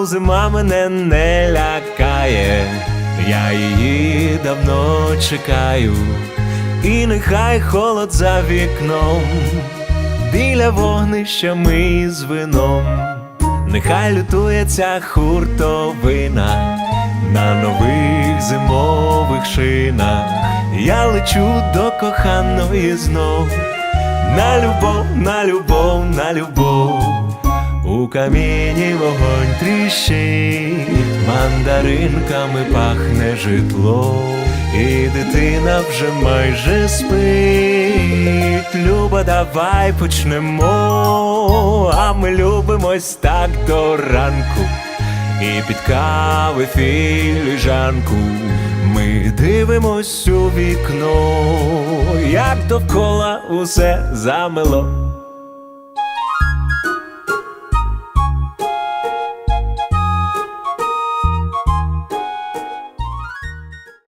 зима мене не лякає, я її давно чекаю, і нехай холод за вікном, біля вогнища ми з вином, нехай лютує ця хуртовина на нових зимових шинах. Я лечу до коханої знов, на любов, на любов, на любов. У каміні вогонь тріщить, мандаринками пахне житло, і дитина вже майже спить. Люба, давай почнемо, а ми любимось так до ранку, і під кави філіжанку ми дивимось у вікно, як довкола усе замело.